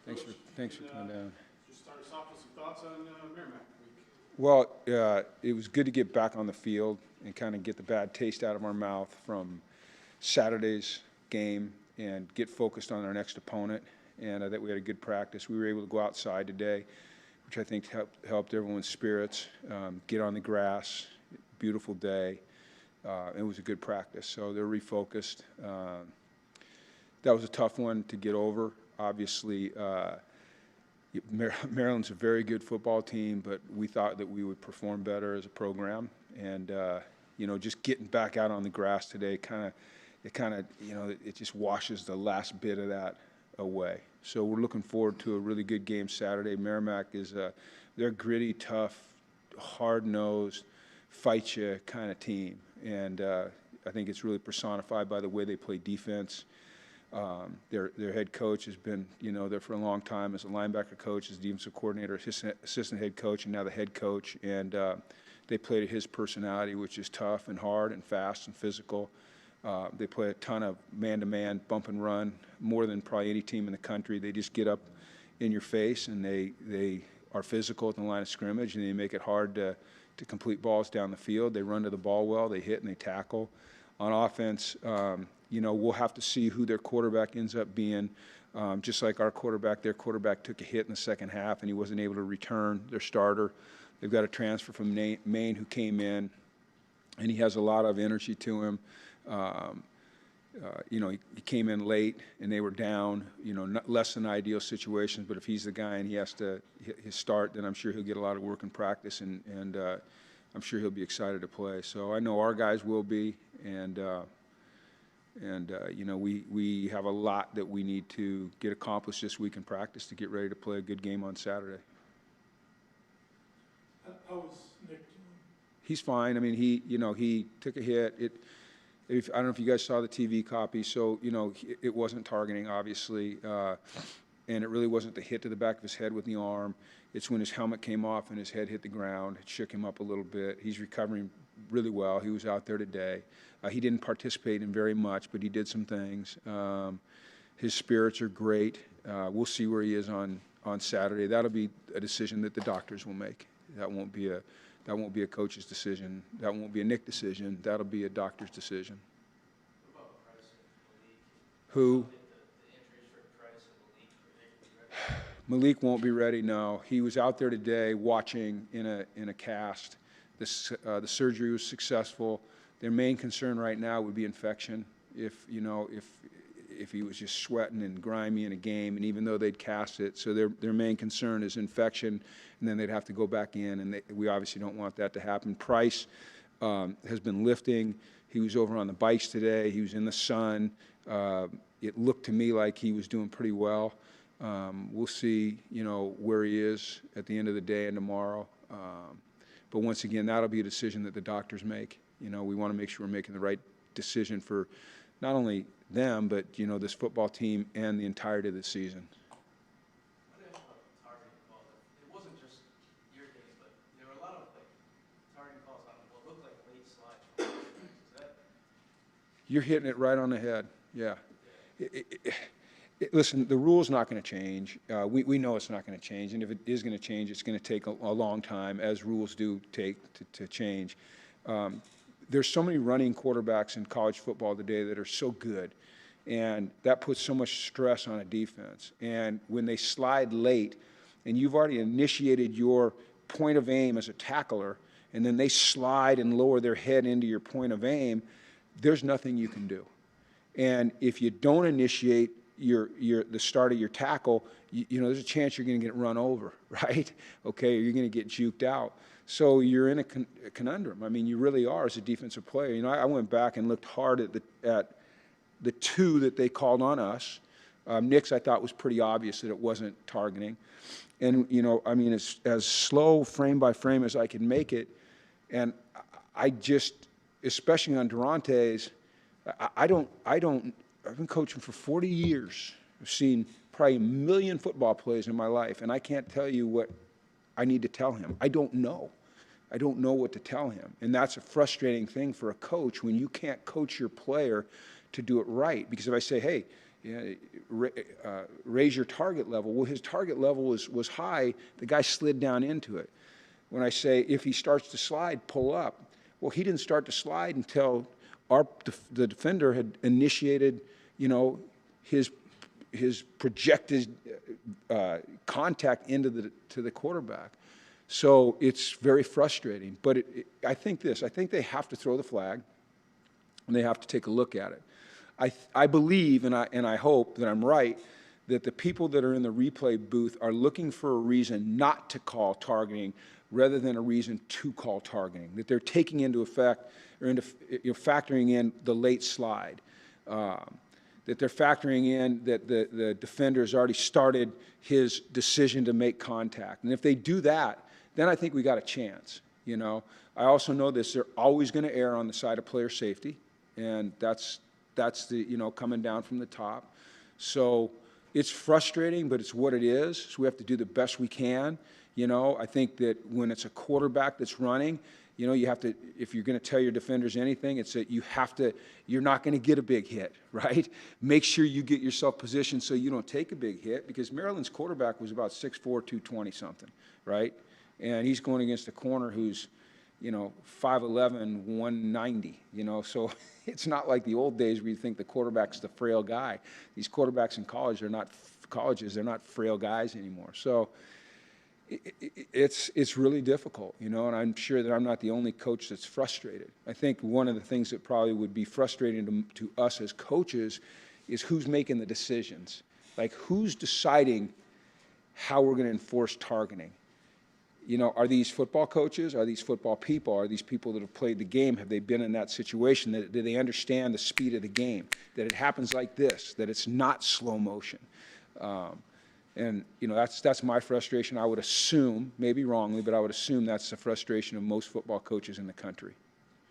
Thanks for coming down. Just start us off with some thoughts on Merrimack week. Well, it was good to get back on the field and kind of get the bad taste out of our mouth from Saturday's game and get focused on our next opponent. And I think we had a good practice. We were able to go outside today, which I think helped everyone's spirits. Get on the grass, beautiful day. It was a good practice. So they're refocused. That was a tough one to get over. Obviously, Maryland's a very good football team, but we thought that we would perform better as a program. And just getting back out on the grass today, it just washes the last bit of that away. So we're looking forward to a really good game Saturday. Merrimack they're gritty, tough, hard-nosed, fight you kind of team. And I think it's really personified by the way they play defense. Their head coach has been, there for a long time as a linebacker coach, as defensive coordinator, assistant head coach, and now the head coach. And they play to his personality, which is tough and hard and fast and physical. They play a ton of man-to-man, bump and run, more than probably any team in the country. They just get up in your face, and they are physical at the line of scrimmage, and they make it hard to complete balls down the field. They run to the ball well. They hit and they tackle. On offense, we'll have to see who their quarterback ends up being. Just like their quarterback took a hit in the second half, and he wasn't able to return their starter. They've got a transfer from Maine who came in, and he has a lot of energy to him. He came in late, and they were down, less than ideal situations. But if he's the guy and he has to his start, then I'm sure he'll get a lot of work and practice, and I'm sure he'll be excited to play. So I know our guys will be, and we have a lot that we need to get accomplished this week in practice to get ready to play a good game on Saturday. How is Nick doing? He's fine. I mean, he took a hit. I don't know if you guys saw the TV copy. So it wasn't targeting, obviously, and it really wasn't the hit to the back of his head with the arm. It's when his helmet came off and his head hit the ground. It shook him up a little bit. He's recovering really well. He was out there today. He didn't participate in very much, but he did some things. His spirits are great. We'll see where he is on Saturday. That'll be a decision that the doctors will make. That won't be a coach's decision. That won't be a Nick decision. That'll be a doctor's decision. What about Price and Malik? Who? The injuries for Price and Malik, Malik won't be ready. No, he was out there today watching in a cast. The surgery was successful. Their main concern right now would be infection. If he was just sweating and grimy in a game, and even though they'd cast it, so their main concern is infection, and then they'd have to go back in, and we obviously don't want that to happen. Price has been lifting. He was over on the bikes today. He was in the sun. It looked to me like he was doing pretty well. We'll see, where he is at the end of the day and tomorrow. But once again, that'll be a decision that the doctors make. We want to make sure we're making the right decision for not only them, but this football team and the entirety of the season. What do you think about targeting calls? It wasn't just your game, but there were a lot of targeting calls on what looked like late slides. Is that? You're hitting it right on the head. Yeah. Listen, the rule's not going to change. We know it's not going to change, and if it is going to change, it's going to take a long time, as rules do take to change. There's so many running quarterbacks in college football today that are so good, and that puts so much stress on a defense. And when they slide late, and you've already initiated your point of aim as a tackler, and then they slide and lower their head into your point of aim, there's nothing you can do. And if you don't initiate the start of your tackle, there's a chance you're going to get run over, right? Okay, or you're going to get juked out. So you're in a conundrum. I mean, you really are as a defensive player. I went back and looked hard at the two that they called on us. Nick's, I thought, was pretty obvious that it wasn't targeting. And, as slow frame by frame as I could make it, and I just, especially on Durante's, I've been coaching for 40 years. I've seen probably a million football plays in my life, and I can't tell you what I need to tell him. I don't know. I don't know what to tell him. And that's a frustrating thing for a coach when you can't coach your player to do it right. Because if I say, hey, raise your target level. Well, his target level was high. The guy slid down into it. When I say if he starts to slide, pull up. Well, he didn't start to slide until the defender had initiated, you know, his projected contact into the quarterback. So it's very frustrating. But I think they have to throw the flag, and they have to take a look at it. I believe, and I hope that I'm right, that the people that are in the replay booth are looking for a reason not to call targeting rather than a reason to call targeting, that they're taking into effect or factoring in the late slide, that they're factoring in that the defender has already started his decision to make contact. And if they do that, then I think we got a chance. You know, I also know this, they're always going to err on the side of player safety, and that's the, you know, coming down from the top. So it's frustrating, but it's what it is. So we have to do the best we can. You know, I think that when it's a quarterback that's running, you know, you have to, if you're going to tell your defenders anything, it's that you're not going to get a big hit, right? Make sure you get yourself positioned so you don't take a big hit, because Maryland's quarterback was about 6'4", 220 something, right? And he's going against a corner who's, you know, 5'11", 190, you know, so it's not like the old days where you think the quarterback's the frail guy. These quarterbacks in college are not colleges, they're not frail guys anymore. So it's really difficult, you know, and I'm sure that I'm not the only coach that's frustrated. I think one of the things that probably would be frustrating to us as coaches is who's making the decisions. Like, who's deciding how we're going to enforce targeting? You know, are these football coaches? Are these football people? Are these people that have played the game? Have they been in that situation? Do they understand the speed of the game? That it happens like this, that it's not slow motion. And, you know, that's my frustration. I would assume, maybe wrongly, but I would assume that's the frustration of most football coaches in the country.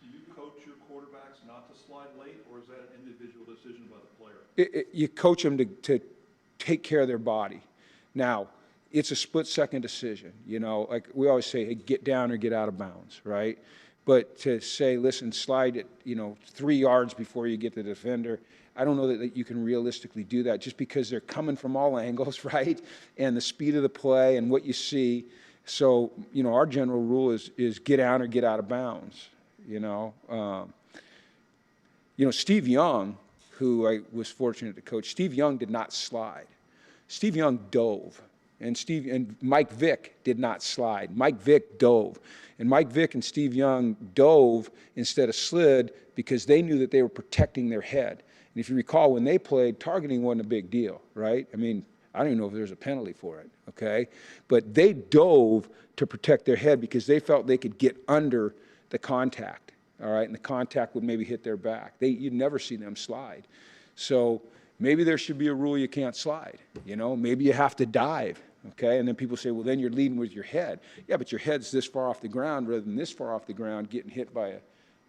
Do you coach your quarterbacks not to slide late, or is that an individual decision by the player? You coach them to take care of their body. Now, it's a split-second decision. You know, like we always say, hey, get down or get out of bounds, right? But to say, listen, slide it, you know, 3 yards before you get to the defender, I don't know that you can realistically do that, just because they're coming from all angles, right? And the speed of the play and what you see. So, you know, our general rule is get down or get out of bounds, you know. Steve Young, who I was fortunate to coach, Steve Young did not slide. Steve Young dove. And Mike Vick did not slide. Mike Vick dove. And Mike Vick and Steve Young dove instead of slid because they knew that they were protecting their head. And if you recall, when they played, targeting wasn't a big deal, right? I mean, I don't even know if there's a penalty for it, okay? But they dove to protect their head because they felt they could get under the contact, all right? And the contact would maybe hit their back. You'd never see them slide. So maybe there should be a rule you can't slide, you know? Maybe you have to dive, okay? And then people say, well, then you're leading with your head. Yeah, but your head's this far off the ground rather than this far off the ground getting hit by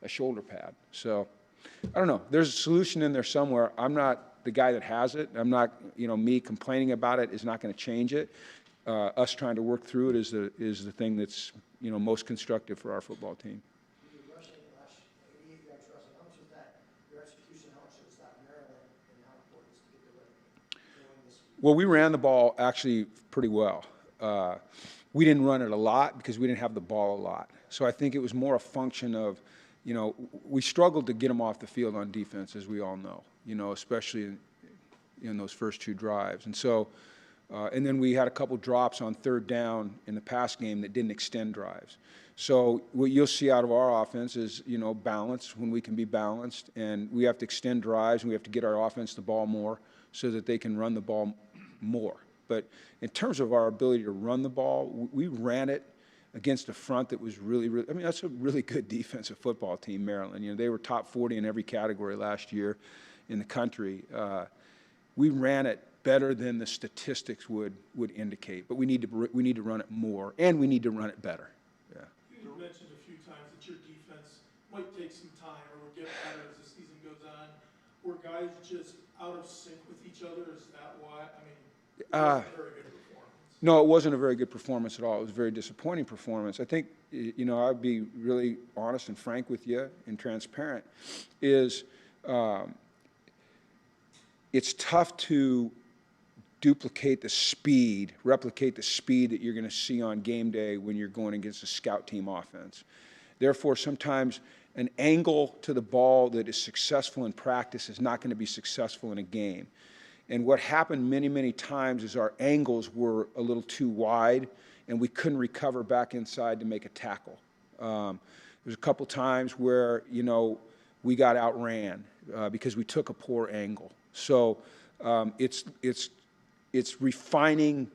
a shoulder pad. So I don't know. There's a solution in there somewhere. I'm not the guy that has it. I'm not, you know, me complaining about it is not going to change it. Us trying to work through it is the thing that's, you know, most constructive for our football team. Well, we ran the ball actually pretty well. We didn't run it a lot because we didn't have the ball a lot. So I think it was more a function of, you know, we struggled to get them off the field on defense, as we all know, you know, especially in those first 2 drives. And so, and then we had a couple drops on 3rd down in the pass game that didn't extend drives. So what you'll see out of our offense is, you know, balance, when we can be balanced, and we have to extend drives, and we have to get our offense the ball more so that they can run the ball more. But in terms of our ability to run the ball, we ran it against a front that was really, I mean, that's a really good defensive football team, Maryland. You know, they were top 40 in every category last year in the country. We ran it better than the statistics would indicate, but we need to run it more, and we need to run it better. Yeah. You mentioned a few times that your defense might take some time or will get better as the season goes on. Were guys just out of sync with each other? Is that why? I mean, it wasn't a very good performance. No, it wasn't a very good performance at all. It was a very disappointing performance. I think, you know, I'd be really honest and frank with you and transparent, is it's tough to replicate the speed that you're going to see on game day when you're going against a scout team offense. Therefore, sometimes an angle to the ball that is successful in practice is not going to be successful in a game. And what happened many, many times is our angles were a little too wide, and we couldn't recover back inside to make a tackle. There's a couple times where, we got outran because we took a poor angle. So it's refining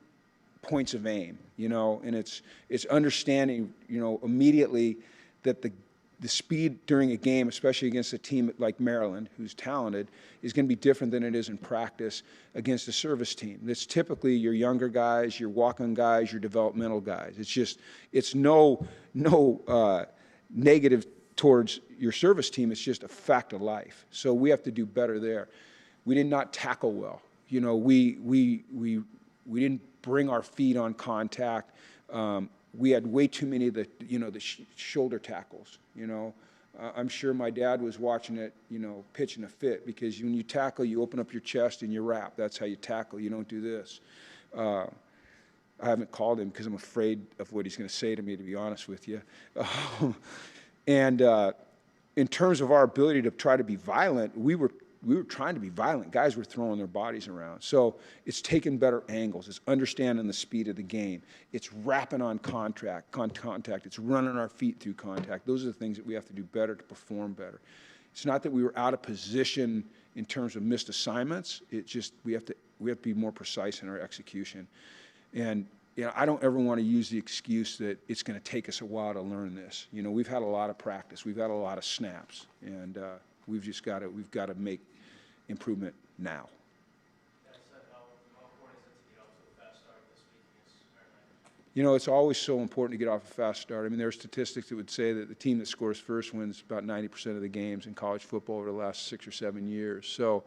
points of aim, and it's understanding, immediately that the speed during a game, especially against a team like Maryland, who's talented, is going to be different than it is in practice against a service team. That's typically your younger guys, your walk-on guys, your developmental guys. It's no negative towards your service team. It's just a fact of life. So we have to do better there. We did not tackle well. We didn't bring our feet on contact. We had way too many of the shoulder tackles. I'm sure my dad was watching it, pitching a fit, because when you tackle, you open up your chest and you wrap. That's how you tackle. You don't do this. I haven't called him because I'm afraid of what he's going to say to me, to be honest with you. And in terms of our ability to try to be violent, we were trying to be violent. Guys were throwing their bodies around. So it's taking better angles. It's understanding the speed of the game. It's wrapping on contact. It's running our feet through contact. Those are the things that we have to do better to perform better. It's not that we were out of position in terms of missed assignments. It's just we have to be more precise in our execution. And I don't ever want to use the excuse that it's going to take us a while to learn this. We've had a lot of practice. We've had a lot of snaps, and we've got to make improvement now. That said, how important is it to get off to a fast start this week against Merrimack? It's always so important to get off a fast start. I mean, there are statistics that would say that the team that scores first wins about 90% of the games in college football over the last 6 or 7 years. So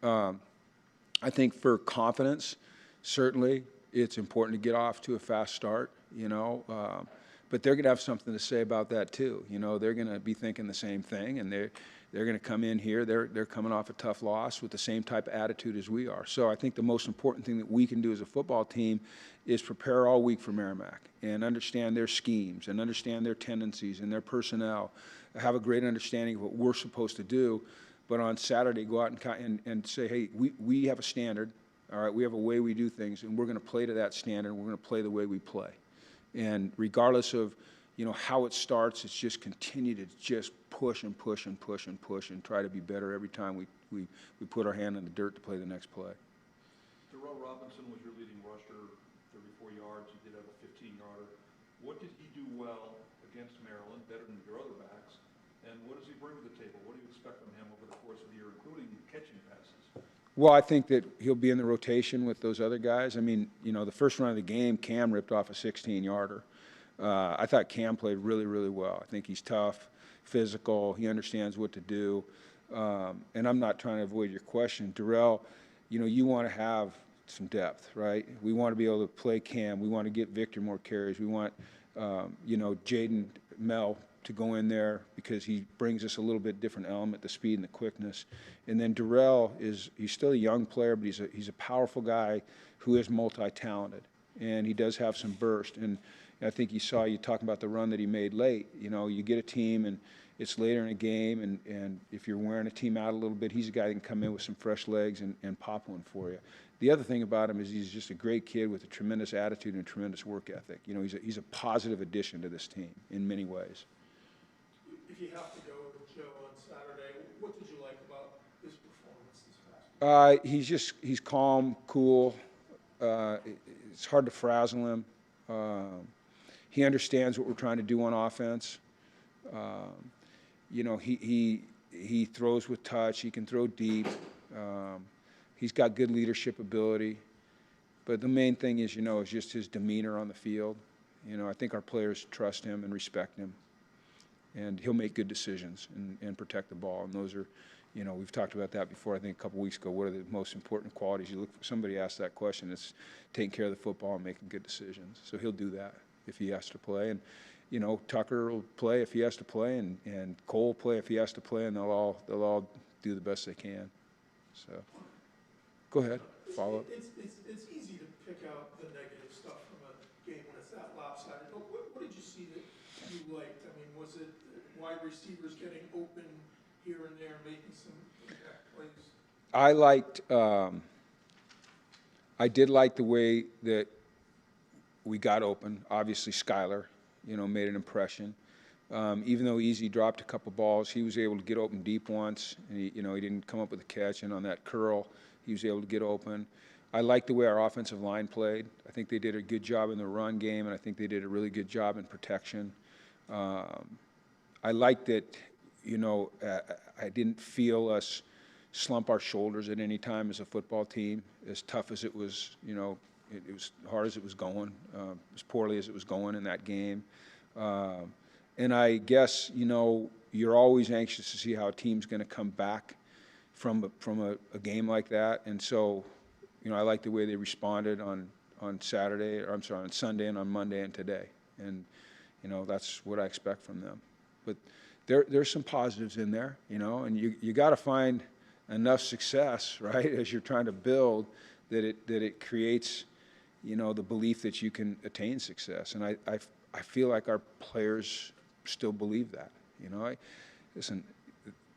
I think for confidence, certainly it's important to get off to a fast start, but they're going to have something to say about that too. They're going to be thinking the same thing, and they're going to come in here. They're coming off a tough loss with the same type of attitude as we are. So I think the most important thing that we can do as a football team is prepare all week for Merrimack and understand their schemes and understand their tendencies and their personnel, have a great understanding of what we're supposed to do. But on Saturday, go out and say, hey, we have a standard. All right, we have a way we do things, and we're going to play to that standard. And we're going to play the way we play. And regardless of how it starts, it's just continue to just push and push and push and push and try to be better every time we put our hand in the dirt to play the next play. Darrell Robinson was your leading rusher, 34 yards. He did have a 15-yarder. What did he do well against Maryland, better than your other backs? And what does he bring to the table? What do you expect from him over the course of the year, including catching passes? Well, I think that he'll be in the rotation with those other guys. I mean, the first run of the game, Cam ripped off a 16-yarder. I thought Cam played really, really well. I think he's tough, physical. He understands what to do. And I'm not trying to avoid your question. Darrell, you want to have some depth, right? We want to be able to play Cam. We want to get Victor more carries. We want, Jaden Mel to go in there because he brings us a little bit different element, the speed and the quickness. And then Darrell he's still a young player, but he's a powerful guy who is multi-talented, and he does have some burst. And I think you talking about the run that he made late. You get a team and it's later in a game, and if you're wearing a team out a little bit, he's a guy that can come in with some fresh legs and pop one for you. The other thing about him is he's just a great kid with a tremendous attitude and a tremendous work ethic. He's a positive addition to this team in many ways. If you have to go with Joe on Saturday, what did you like about his performance this past week? He's calm, cool. It's hard to frazzle him. He understands what we're trying to do on offense. He throws with touch. He can throw deep. He's got good leadership ability. But the main thing is just his demeanor on the field. I think our players trust him and respect him. And he'll make good decisions and protect the ball. And those are, we've talked about that before, I think a couple weeks ago. What are the most important qualities? You look for, somebody asked that question. It's taking care of the football and making good decisions. So he'll do that if he has to play. And, Tucker will play if he has to play, and Cole will play if he has to play, and they'll all do the best they can. So. Go ahead, follow up. It's easy to pick out the negative stuff from a game when it's that lopsided, but what did you see that you liked? I mean, was it wide receivers getting open here and there, making some impact plays? I did like the way that we got open. Obviously, Skylar, made an impression. Even though Easy dropped a couple balls, he was able to get open deep once, and he didn't come up with a catch. And on that curl, he was able to get open. I like the way our offensive line played. I think they did a good job in the run game, and I think they did a really good job in protection. I like that, I didn't feel us slump our shoulders at any time as a football team, as tough as it was, it was hard as it was going, as poorly as it was going in that game. And I guess, you're always anxious to see how a team's going to come back from a game like that. And so, I like the way they responded on Saturday, or I'm sorry, on Sunday and on Monday and today. And, that's what I expect from them. But there's some positives in there, and you got to find enough success, right, as you're trying to build, that it creates, the belief that you can attain success. And I feel like our players still believe that. Listen,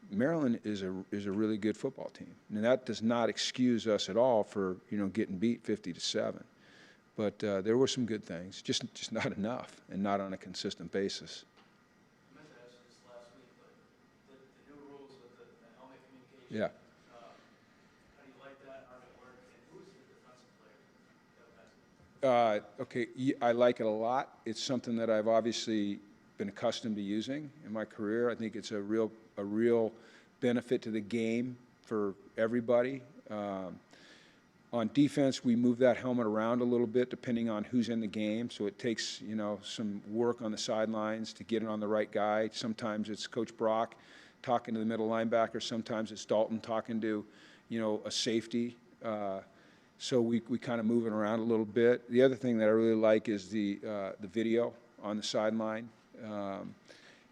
Maryland is a really good football team, and that does not excuse us at all for getting beat 50-7. But there were some good things, just not enough, and not on a consistent basis. I meant to ask you this last week, but the new rules with the helmet communication. Yeah. How do you like that? How did it work? And who is the defensive player? Okay, I like it a lot. It's something that I've obviously been accustomed to using in my career. I think it's a real benefit to the game for everybody. On defense, we move that helmet around a little bit depending on who's in the game. So it takes, some work on the sidelines to get it on the right guy. Sometimes it's Coach Brock talking to the middle linebacker. Sometimes it's Dalton talking to, a safety. So we kind of move it around a little bit. The other thing that I really like is the video on the sideline.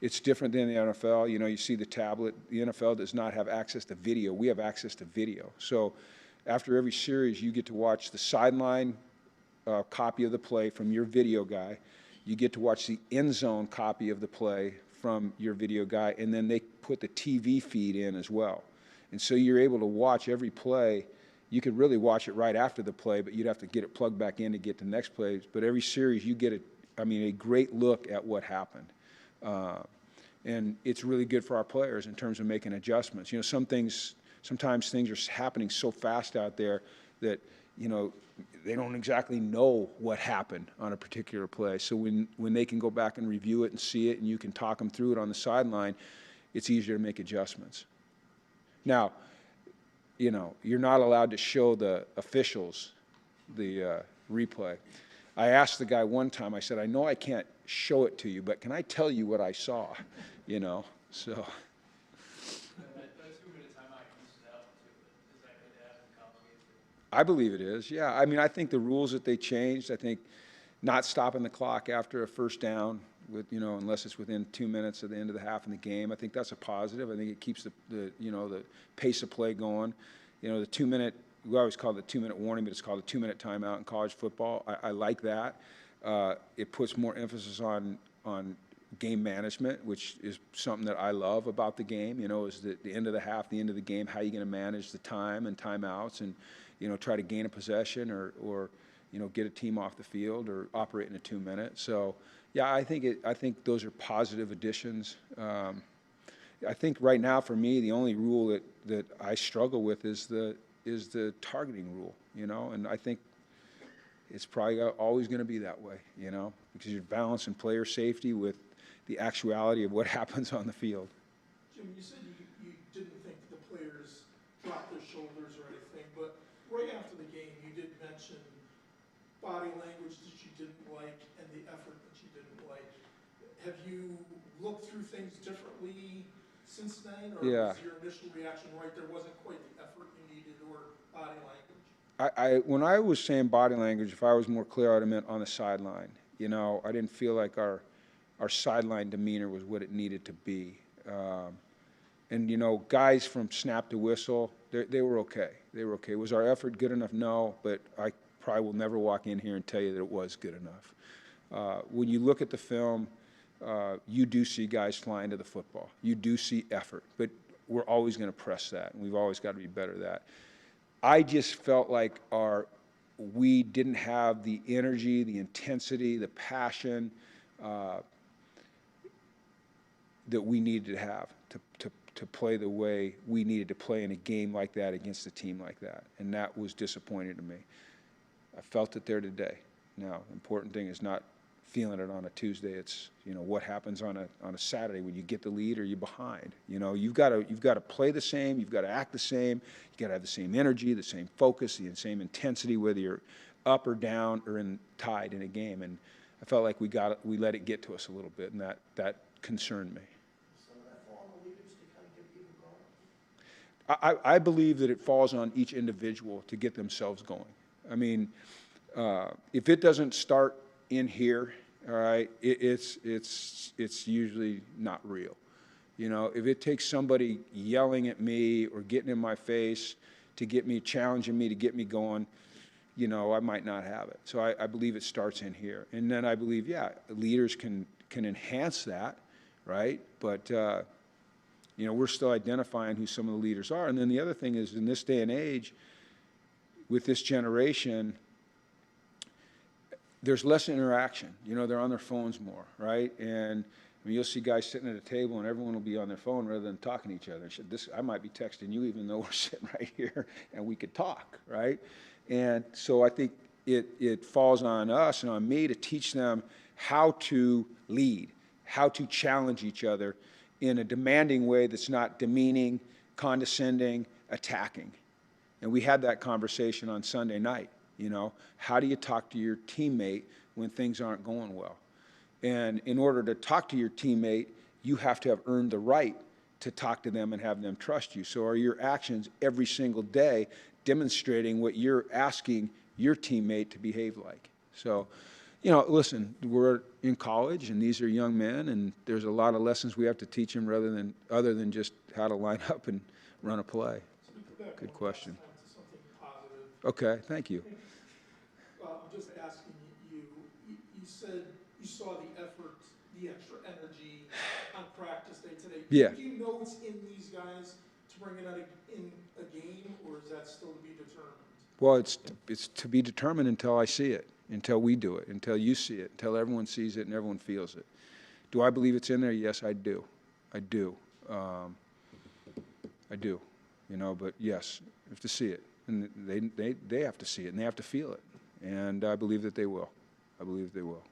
It's different than the NFL. You see the tablet. The NFL does not have access to video. We have access to video. So after every series, you get to watch the sideline copy of the play from your video guy. You get to watch the end zone copy of the play from your video guy, and then they put the TV feed in as well. And so you're able to watch every play. You could really watch it right after the play, but you'd have to get it plugged back in to get the next play. But every series, you get a great look at what happened. And it's really good for our players in terms of making adjustments. Sometimes things are happening so fast out there that, they don't exactly know what happened on a particular play. So when they can go back and review it and see it, and you can talk them through it on the sideline, it's easier to make adjustments. Now, you're not allowed to show the officials the replay. I asked the guy one time, I said, I know I can't show it to you, but can I tell you what I saw? So. That 2-minute timeout uses that one too, but is that going to happen in college games too? I believe it is, yeah. I think the rules that they changed, I think not stopping the clock after a first down, unless it's within 2 minutes of the end of the half in the game, I think that's a positive. I think it keeps the pace of play going. The 2-minute, we always call it the 2-minute warning, but it's called a 2-minute timeout in college football. I like that. It puts more emphasis on game management, which is something that I love about the game, is the end of the half, the end of the game, how you're going to manage the time and timeouts and, try to gain a possession or get a team off the field or operate in a 2-minute. So, yeah, I think those are positive additions. I think right now for me, the only rule that I struggle with is the targeting rule, and I think it's probably always going to be that way, because you're balancing player safety with the actuality of what happens on the field. Jim, you said you didn't think the players dropped their shoulders or anything, but right after the game, you did mention body language that you didn't like and the effort that you didn't like. Have you looked through things differently since then, or Yeah. was your initial reaction right? There wasn't quite the effort you needed or body language? When I was saying body language, if I was more clear, I would have meant on the sideline. I didn't feel like our sideline demeanor was what it needed to be. And, you know, guys from snap to whistle, they were okay. They were okay. Was our effort good enough? No, but I probably will never walk in here and tell you that it was good enough. When you look at the film, you do see guys flying to the football. You do see effort, but we're always going to press that, and we've always got to be better at that. I just felt like we didn't have the energy, the intensity, the passion that we needed to have to play the way we needed to play in a game like that against a team like that, and that was disappointing to me. I felt it there today. Now, the important thing is not feeling it on a Tuesday. It's, you know, what happens on a Saturday when you get the lead or you're behind. You know, you've got to play the same, you've got to act the same, you got to have the same energy, the same focus, the same intensity, whether you're up or down or tied in a game. And I felt like we let it get to us a little bit, and that concerned me. Some of that fall on the leaders to kind of get people going? I believe that it falls on each individual to get themselves going. I mean, if it doesn't start in here, all right, it's usually not real. You know, if it takes somebody yelling at me or getting in my face to get me, challenging me to get me going, you know, I might not have it. So I believe it starts in here. And then I believe, yeah, leaders can enhance that, right? But, you know, we're still identifying who some of the leaders are. And then the other thing is, in this day and age, with this generation, there's less interaction. You know, they're on their phones more, right? And I mean, you'll see guys sitting at a table and everyone will be on their phone rather than talking to each other. I might be texting you even though we're sitting right here and we could talk, right? And so I think it falls on us and on me to teach them how to lead, how to challenge each other in a demanding way that's not demeaning, condescending, attacking. And we had that conversation on Sunday night. You know, how do you talk to your teammate when things aren't going well? And in order to talk to your teammate, you have to have earned the right to talk to them and have them trust you. So are your actions every single day demonstrating what you're asking your teammate to behave like? So, you know, listen, we're in college and these are young men, and there's a lot of lessons we have to teach them other than just how to line up and run a play. Good question. Okay, thank you. I'm just asking you said you saw the effort, the extra energy on practice day today. Yeah. Do you know it's in these guys to bring it out in a game, or is that still to be determined? Well, it's to be determined until I see it, until we do it, until you see it, until everyone sees it and everyone feels it. Do I believe it's in there? Yes, I do. I do. I do. You know, but yes, you have to see it. And they have to see it, and they have to feel it. And I believe that they will. I believe they will.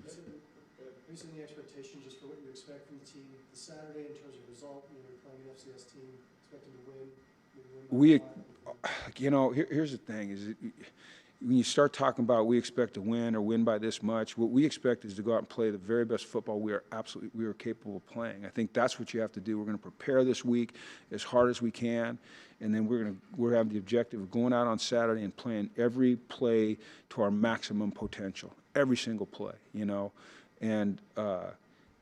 Based on the expectation, just for what you expect from the team this Saturday in terms of result, you're playing an FCS team, expecting to win. You know, here's the thing, is when you start talking about we expect to win or win by this much, what we expect is to go out and play the very best football we are capable of playing. I think that's what you have to do. We're going to prepare this week as hard as we can, and then we're going to have the objective of going out on Saturday and playing every play to our maximum potential, every single play, you know. And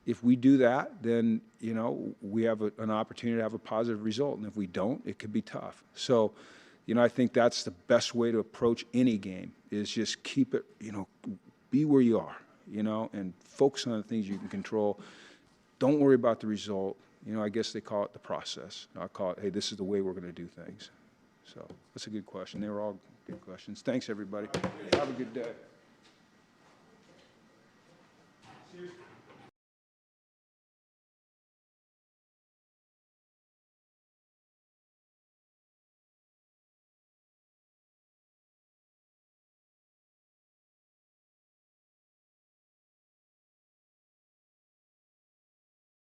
if we do that, then, you know, we have an opportunity to have a positive result. And if we don't, it could be tough. So, you know, I think that's the best way to approach any game, is just keep it, you know, be where you are, you know, and focus on the things you can control. Don't worry about the result. You know, I guess they call it the process. I call it, hey, this is the way we're going to do things. So that's a good question. They were all good questions. Thanks, everybody. Have a good day.